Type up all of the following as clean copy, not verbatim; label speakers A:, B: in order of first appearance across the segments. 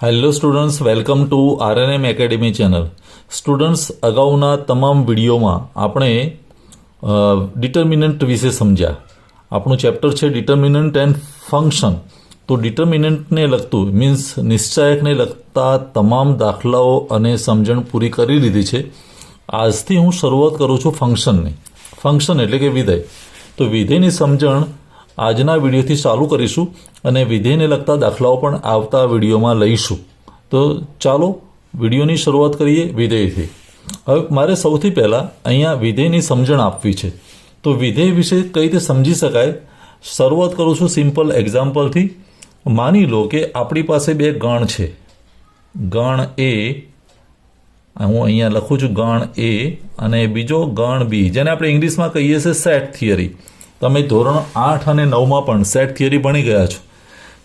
A: Hello students, welcome to RNM academy channel. Students, અગાઉના તમામ વિડીયોમાં આપણે ડિટર્મિનન્ટ વિશે સમજ્યા. આપણું ચેપ્ટર છે ડિટર્મિનન્ટ એન્ડ ફંક્શન. તો ડિટર્મિનન્ટને લગતું મીન્સ નિશ્ચાયકને લગતા તમામ દાખલાઓ અને સમજણ પૂરી કરી લીધી છે. આજથી હું શરૂઆત કરું છું ફંક્શનની. ફંક્શન એટલે કે વિધેય. તો વિધેયની સમજણ આજના વિડીયોથી ચાલુ કરીશું અને વિધેયને લગતા દાખલાઓ પણ આવતા વિડીયોમાં લઈશું. તો ચાલો વિડીયોની શરૂઆત કરીએ વિધેયથી. હવે મારે સૌથી પહેલાં અહીંયા વિધેયની સમજણ આપવી છે. તો વિધેય વિશે કઈ રીતે સમજી શકાય, શરૂઆત કરું છું સિમ્પલ એક્ઝામ્પલથી. માની લો કે આપણી પાસે બે ગણ છે, ગણ એ, હું અહીંયા લખું છું ગણ એ, અને બીજો ગણ બી, જેને આપણે ઇંગ્લિશમાં કહીએ છીએ સેટ થિયરી. તમે ધોરણ 8 અને 9માં પણ સેટ થિયરી ભણી ગયા છો.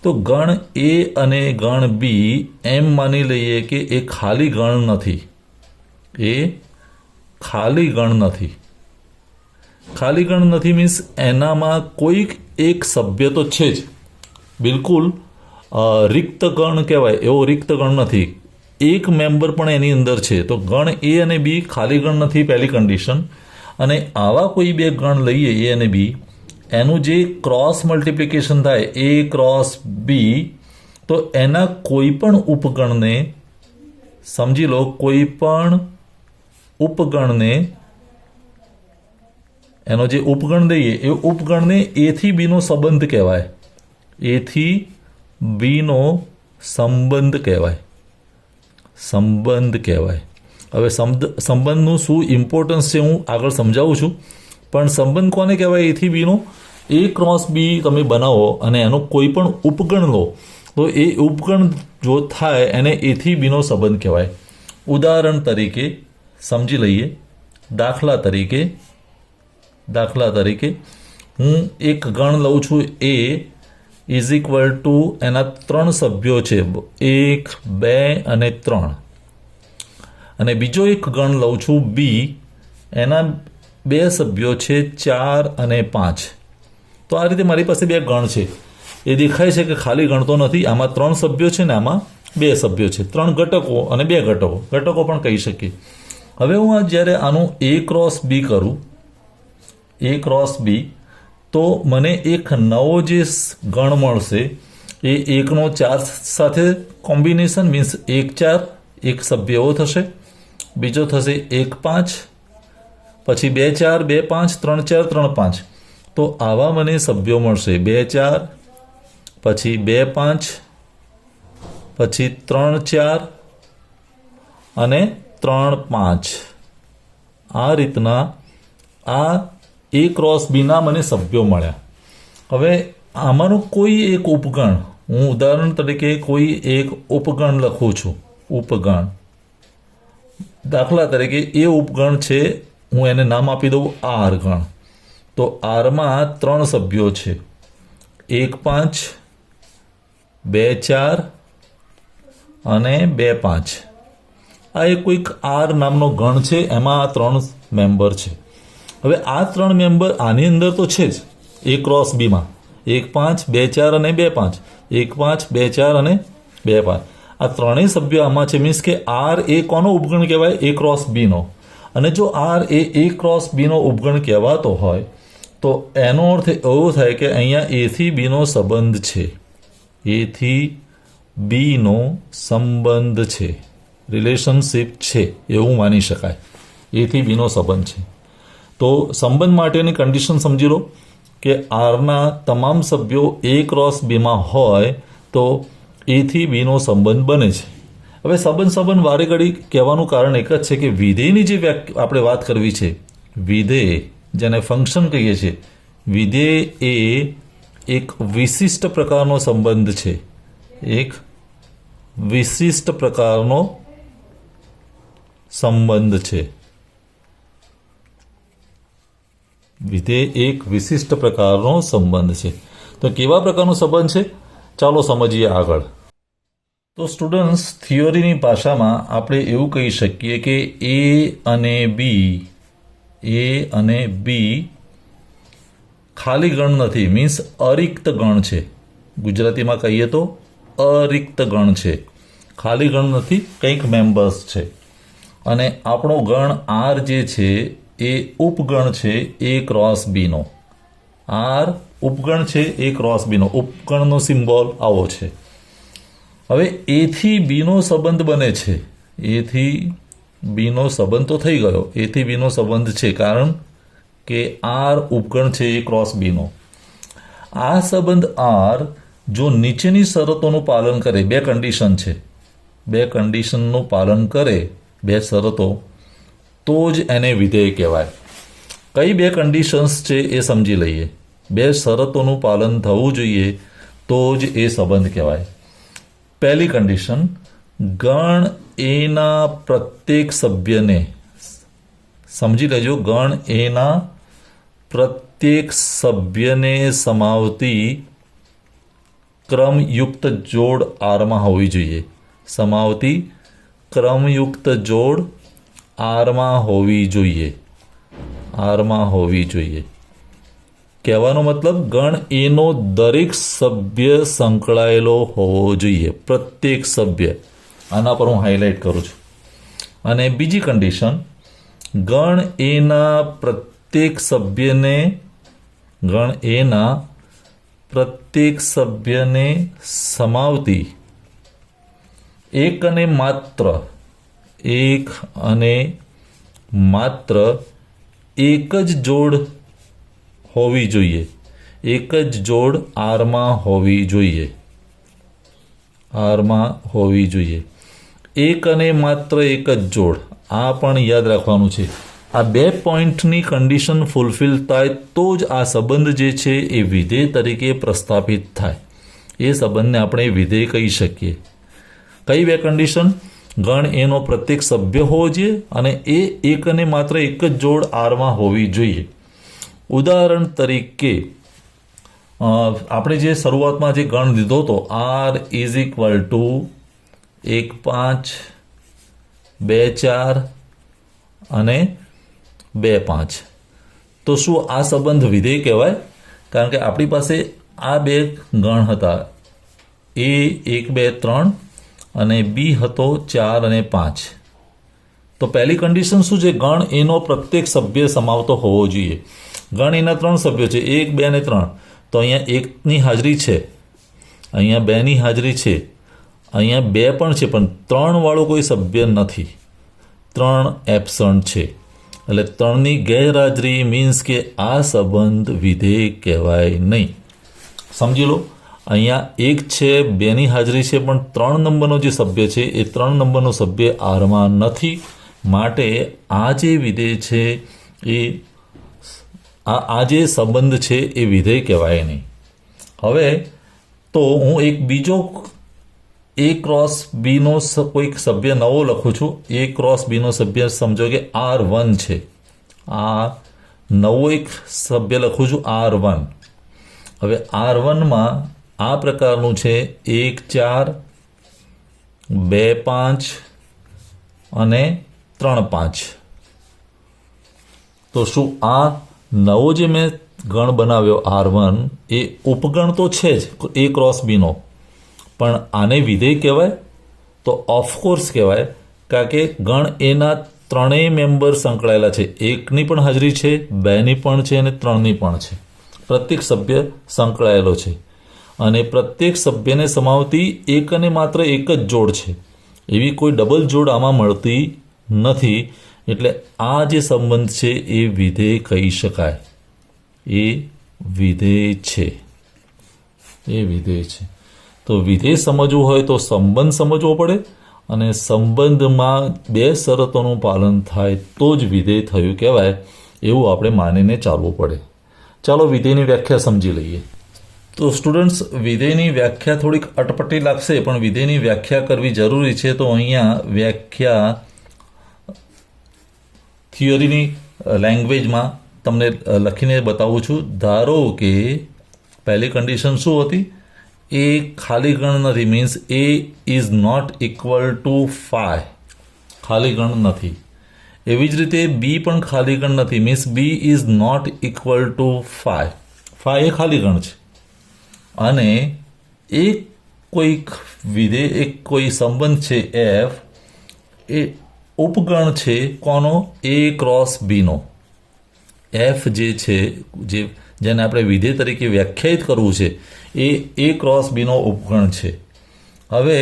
A: તો ગણ એ અને ગણ બી એમ માની લઈએ કે એ ખાલી ગણ નથી. એ ખાલી ગણ નથી. ખાલી ગણ નથી મીન્સ એનામાં કોઈક એક સભ્ય તો છે જ, બિલકુલ રિક્ત ગણ કહેવાય એવો રિક્ત ગણ નથી. એક મેમ્બર પણ એની અંદર છે. તો ગણ એ અને બી ખાલી ગણ નથી, પહેલી કન્ડિશન. અને આવા કોઈ બે ગણ લઈએ એ અને બી, એનું જે ક્રોસ મલ્ટિપ્લિકેશન થાય એ ક્રોસ બી, તો એના કોઈ પણ ઉપગણને, સમજી લો કોઈ પણ ઉપગણને, એનો જે ઉપગણ દઈએ એ ઉપગણને એથી બીનો સંબંધ કહેવાય. એથી બીનો સંબંધ કહેવાય. સંબંધ કહેવાય. હવે સંબંધનું શું ઇમ્પોર્ટન્સ છે હું આગળ સમજાવું છું. પણ સંબંધ કોને કહેવાય? એથી બીનો. એ ક્રોસ બી તમે બનાવો અને એનો કોઈ પણ ઉપગણ લો તો એ ઉપગણ જો થાય એને એથી બીનો સંબંધ કહેવાય. ઉદાહરણ તરીકે સમજી લઈએ. દાખલા તરીકે હું એક ગણ લઉં છું એ ઇઝ ઇક્વલ ટુ એના 3 સભ્યો છે, 1, 2 અને 3. અને બીજો એક ગણ લઉં છું બી, એના 2 સભ્યો છે 4 અને 5. તો આ રીતે મારી પાસે બે ગણ છે. એ દેખાય છે કે ખાલી ગણ તો નથી. આમાં 3 સભ્યો છે ને આમાં 2 સભ્યો છે. 3 ઘટકો અને 2 ઘટકો પણ કહી શકીએ. હવે હું જ્યારે આનું એ ક્રોસ બી કરું, એ ક્રોસ બી, તો મને એક નવો જે ગણ મળશે એ 1નો 4 સાથે કોમ્બિનેશન મીન્સ 1, 4, એક સભ્ય એવો થશે. બીજો થશે 1, 5, પછી 2, 4, 2, 5, 3, 4, 3, 5. તો આવા મને સભ્યો મળશે 2, 4, પછી 2, 5, પછી 3, 4 અને 3, 5. આ રીતના આ એ ક્રોસ બીના મને સભ્યો મળ્યા. હવે આમાંનું કોઈ એક ઉપગણ, હું ઉદાહરણ તરીકે કોઈ એક ઉપગણ લખું છું. ઉપગણ દાખલા તરીકે એ ઉપગણ છે, હું એને નામ આપી દઉં આર ગણ. તો આરમાં 3 સભ્યો છે, 1, 5, 2, 4 અને 2, 5. આ એક કોઈક આર નામનો ગણ છે, એમાં આ 3 મેમ્બર છે. હવે આ 3 મેમ્બર આની અંદર તો છે જ એ ક્રોસ બીમાં, 1, 5, 2, 4 અને 2, 5, 1, 5, 2, 4 અને 2, 5. આ ત્રણેય સભ્યો આમાં છે. મીન્સ કે આર એ કોનો ઉપગણ કહેવાય? એ ક્રોસ બીનો. અને જો આર એ ક્રોસ બીનો ઉપગણ કહેવાતો હોય તો એનો અર્થ એવો થાય કે અહીંયા એથી બીનો સંબંધ છે. એથી બીનો સંબંધ છે, રિલેશનશિપ છે એવું માની શકાય. એથી બીનો સંબંધ છે. તો સંબંધ માટેની કન્ડિશન સમજી લો કે આરના તમામ સભ્યો એ ક્રોસ બીમાં હોય તો એથી બીનો સંબંધ બને છે. હવે સંબંધ વારે ઘડી કહેવાનું કારણ એક જ છે કે વિધેયની જે આપણે વાત કરવી છે, વિધેય જેને ફંક્શન કહીએ છીએ, વિધેય એ એક વિશિષ્ટ પ્રકારનો સંબંધ છે. એક વિશિષ્ટ પ્રકારનો સંબંધ છે. વિધેય એક વિશિષ્ટ પ્રકારનો સંબંધ છે. તો કેવા પ્રકારનો સંબંધ છે ચાલો સમજીએ આગળ. તો સ્ટુડન્ટ્સ, થિયોરીની ભાષામાં આપણે એવું કહી શકીએ કે એ અને બી ખાલી ગણ નથી, મીન્સ અરિક્ત ગણ છે. ગુજરાતીમાં કહીએ તો અરિક્ત ગણ છે. ખાલી ગણ નથી, કંઈક મેમ્બર્સ છે. અને આપણો ગણ આર જે છે એ ઉપગણ છે એ ક્રોસ બીનો. આર ઉપગણ છે એ ક્રોસ બીનો. ઉપગણનો સિમ્બોલ આવો છે. હવે એથી બીનો સંબંધ બને છે. એથી બીનો સંબંધ તો થઈ ગયો. એથી બીનો સંબંધ છે કારણ કે આર ઉપગણ છે એ ક્રોસ બીનો. આ સંબંધ આર જો નીચેની શરતોનું પાલન કરે, બે કન્ડિશન છે, બે કન્ડિશનનું પાલન કરે, બે શરતો, તો જ એને વિધેય કહેવાય. કઈ બે કન્ડિશન્સ છે એ સમજી લઈએ. બે શરતોનું પાલન થવું જોઈએ તો જ એ સંબંધ કહેવાય. પહેલી કન્ડિશન, ગણ એના પ્રત્યેક સભ્યને, સમજી લેજો, ગણ એના પ્રત્યેક સભ્યને સમાવતી ક્રમયુક્ત જોડ આરમાં હોવી જોઈએ. સમાવતી ક્રમયુક્ત જોડ આરમાં હોવી જોઈએ. આરમાં હોવી જોઈએ. કહેવાનો મતલબ ગણ એનો દરેક સભ્ય સંકળાયેલો હોવો જોઈએ. પ્રત્યેક સભ્ય. આના પર હું હાઇલાઇટ કરું છું. અને બીજી કન્ડિશન, ગણ એના પ્રત્યેક સભ્યને, ગણ એના પ્રત્યેક સભ્યને સમાવતી એક અને માત્ર એક જ જોડ હોવી જોઈએ. એક જ જોડ આરમાં હોવી જોઈએ. આરમાં હોવી જોઈએ. એક અને માત્ર એક જ જોડ. આ પણ યાદ રાખવાનું છે. આ બે પોઈન્ટની કન્ડિશન ફૂલફિલ થાય તો જ આ સંબંધ જે છે એ વિધેય તરીકે પ્રસ્થાપિત થાય. એ સંબંધને આપણે વિધેય કહી શકીએ. કઈ બે કન્ડિશન? ગણ એનો પ્રત્યેક સભ્ય હોવો જોઈએ અને એ એક અને માત્ર એક જ જોડ આરમાં હોવી જોઈએ. ઉદાહરણ તરીકે આપણે જે શરૂઆતમાં જે ગણ લીધો હતો, આર ઇઝ ઇક્વલ ટુ 1 5 2 4 અને 2 5, તો શું આ સંબંધ વિધેય કહેવાય? કારણ કે આપણી પાસે આ બે ગણ હતા, એ 1 2 3 અને બી હતો 4 અને 5. તો પહેલી કન્ડિશન શું છે? ગણ એનો પ્રત્યેક સભ્ય સમાવતો હોવો જોઈએ. ગણ એના 3 સભ્યો છે, 1 2 અને 3. તો અહીંયા 1ની હાજરી છે, અહીંયા 2ની હાજરી છે, અહીંયા 2 પણ છે, પણ 3 વાળો કોઈ સભ્ય નથી. 3 એબસન્ટ છે. એટલે 3ની ગેરહાજરી મીન્સ કે આ સંબંધ વિધેય કહેવાય નહીં. સમજી લો, અહીંયા 1 છે, 2ની હાજરી છે, પણ 3 નંબરનો જે સભ્ય છે એ 3 નંબરનો સભ્ય આરમાં નથી. માટે આ જે વિધેય છે એ આ જે સંબંધ છે એ વિધેય કહેવાય નહીં. હવે તો હું એક બીજો એ ક્રોસ બીનો કોઈક સભ્ય નવો લખું છું. એ ક્રોસ બીનો સભ્ય સમજો કે R1 છે. આ નવો એક સભ્ય લખું છું R1. હવે R1માં આ પ્રકારનું છે 1 4 2 5 અને 3 5. તો શું આ નવો જે મેં ગણ બનાવ્યો R1 એ ઉપગણ તો છે જ એ ક્રોસ બીનો, પણ આને વિધેય કહેવાય? તો ઓફકોર્સ કહેવાય, કારણ કે ગણ એના ત્રણેય મેમ્બર સંકળાયેલા છે. 1ની પણ હાજરી છે, 2ની પણ છે અને 3ની પણ છે. પ્રત્યેક સભ્ય સંકળાયેલો છે અને પ્રત્યેક સભ્યને સમાવતી એક અને માત્ર એક જ જોડ છે. એવી કોઈ ડબલ જોડ આમાં મળતી નથી. એટલે આ જે સંબંધ છે એ વિધેય કહી શકાય. એ વિધેય છે. એ વિધેય છે. તો વિધેય સમજવું હોય તો સંબંધ સમજવો પડે અને સંબંધમાં બે શરતોનું પાલન થાય તો જ વિધેય થયું કહેવાય, એવું આપણે માનીને ચાલવું પડે. ચાલો વિધેયની વ્યાખ્યા સમજી લઈએ. તો સ્ટુડન્ટ્સ, વિધેયની વ્યાખ્યા થોડીક અટપટી લાગશે, પણ વિધેયની વ્યાખ્યા કરવી જરૂરી છે. તો અહીંયા વ્યાખ્યા થિયરીની લેંગ્વેજમાં તમને લખીને બતાવું છું. ધારો કે પહેલી કન્ડિશન શું હતી? એ ખાલી ગણ નથી, means A is not equal to 5. ખાલી ગણ નથી. એવી જ રીતે બી પણ ખાલી ગણ નથી, means B is not equal to 5. 5 એ ખાલી ગણ છે. અને એ કોઈક વિધેય એક કોઈ સંબંધ છે એફ એ ઉપગણ છે કોનો એ ક્રોસ બીનો એફ જે છે જેને આપણે વિધેય તરીકે વ્યાખ્યાયિત કરવું છે એ ક્રોસ બીનો ઉપગણ છે. હવે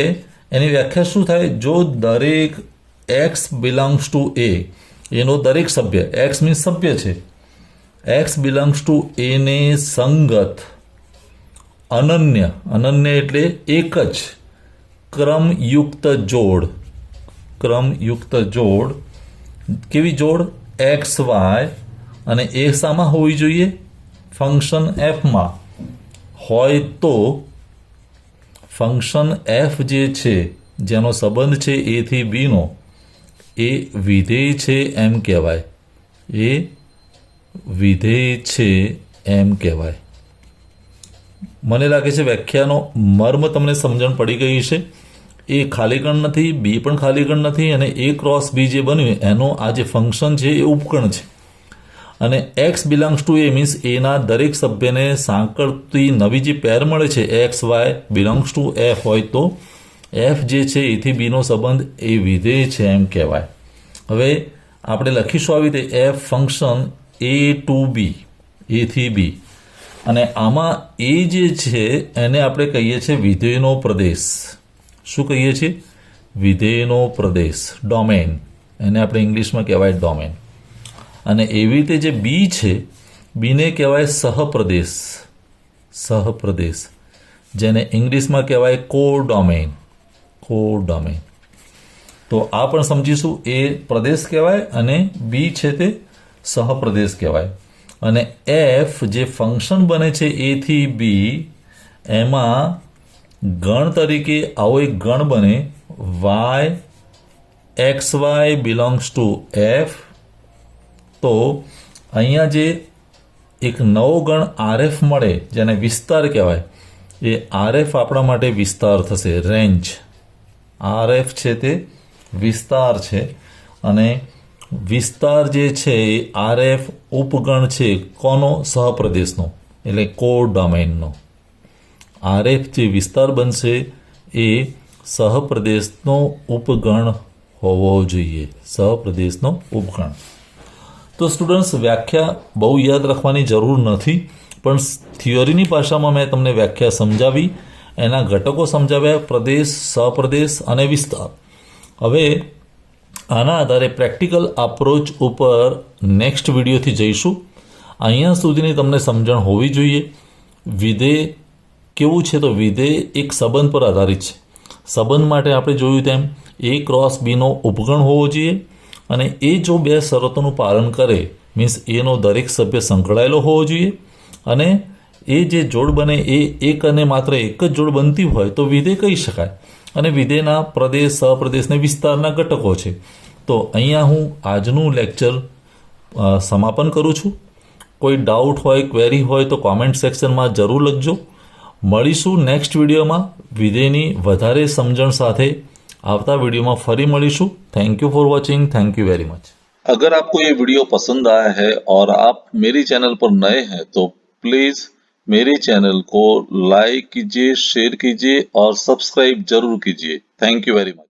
A: એની વ્યાખ્યા શું થાય? જો દરેક એક્સ બિલોંગ્સ ટુ એનો દરેક સભ્ય, એક્સ મીન્સ સભ્ય છે, એક્સ બિલોંગ્સ ટુ એને સંગત અનન્ય એટલે એક જ ક્રમયુક્ત જોડ કેવી જોડ? એક્સ વાય, અને એ શામાં હોવી જોઈએ? ફંક્શન એફમાં હોય તો ફંક્શન એફ જે છે જેનો સંબંધ છે એ થી બીનો એ વિધેય છે એમ કહેવાય. એ વિધેય છે એમ કહેવાય. મને લાગે છે વ્યાખ્યાનો મર્મ તમને સમજણ પડી ગઈ છે. એ ખાલીગણ નથી, બી પણ ખાલીગણ નથી, અને એ ક્રોસ બી જે બન્યું એનો આ જે ફંક્શન છે એ ઉપગણ છે. અને x belongs to A means એના દરેક સભ્યને સાંકળતી નવી જે પેર મળે છે x y belongs to f હોય તો એફ જે છે એથી બીનો સંબંધ એ વિધેય છે એમ કહેવાય. હવે આપણે લખીશું આવી રીતે એફ ફંક્શન એ ટુ બી, એથી બી, અને આમાં એ જે છે એને આપણે કહીએ છીએ વિધેયનો પ્રદેશ. શું કહીએ છીએ? વિધેયનો પ્રદેશ, ડોમેન. એને આપણે ઇંગ્લિશમાં કહેવાય ડોમેન. અને એવી રીતે જે બી છે બીને કહેવાય સહપ્રદેશ, જેને ઇંગ્લિશમાં કહેવાય કોડોમેન. તો આ પણ સમજીશું. એ પ્રદેશ કહેવાય અને બી છે તે સહપ્રદેશ કહેવાય. અને એફ જે ફંક્શન બને છે એ થી બી એમાં ગણ તરીકે આવો એક ગણ બને y x y belongs to f. તો અહીંયા જે એક નવો ગણ આરએફ મળે જેને વિસ્તાર કહેવાય, એ આરએફ આપણા માટે વિસ્તાર થશે, રેન્જ. આરએફ છે તે વિસ્તાર છે, અને વિસ્તાર જે છે એ આરએફ ઉપગણ છે કોનો? સહપ્રદેશનો, એટલે કોડોમેનનો. આરએફ જે વિસ્તાર બનશે એ સહપ્રદેશનો ઉપગણ હોવો જોઈએ, સહપ્રદેશનો ઉપગણ. તો સ્ટુડન્ટ્સ, વ્યાખ્યા બહુ યાદ રાખવાની જરૂર નથી, પણ થિયરીની ભાષામાં મેં તમને વ્યાખ્યા સમજાવી, એના ઘટકો સમજાવ્યા, પ્રદેશ, સહપ્રદેશ અને વિસ્તાર. હવે આના આધારે પ્રેક્ટિકલ અપ્રોચ ઉપર નેક્સ્ટ વિડીયોથી જઈશું. અહીંયા સુધીની તમને સમજણ હોવી જોઈએ. વિધેય કેવું છે? તો વિધેય એક સંબંધ પર આધારિત છે. સંબંધ માટે આપણે જોયું તેમ એ ક્રોસ બીનો ઉપગણ હોવો જોઈએ, અને એ જો બે શરતોનું પાલન કરે મીન્સ એનો દરેક સભ્ય સંકળાયેલો હોવો જોઈએ, અને એ જે જોડ બને એ એક અને માત્ર એક જ જોડ બનતી હોય તો વિધેય કહી શકાય. અને વિધેયના પ્રદેશ, સહપ્રદેશ ને વિસ્તારના ઘટકો છે. તો અહીંયા હું આજનું લેક્ચર સમાપન કરું છું. કોઈ ડાઉટ હોય, ક્વેરી હોય તો કોમેન્ટ સેક્શનમાં જરૂર લખજો. મળીશું નેક્સ્ટ વિડીયોમાં વિધેયની વધારે સમજણ સાથે. આવતા वीडियो में फरी મળીશું. Thank you for watching. Thank you very much.
B: अगर आपको ये वीडियो पसंद आया है और आप मेरी चैनल पर नए हैं तो प्लीज मेरे चैनल को लाइक कीजिए, शेयर कीजिए और सब्सक्राइब जरूर कीजिए. Thank you very much.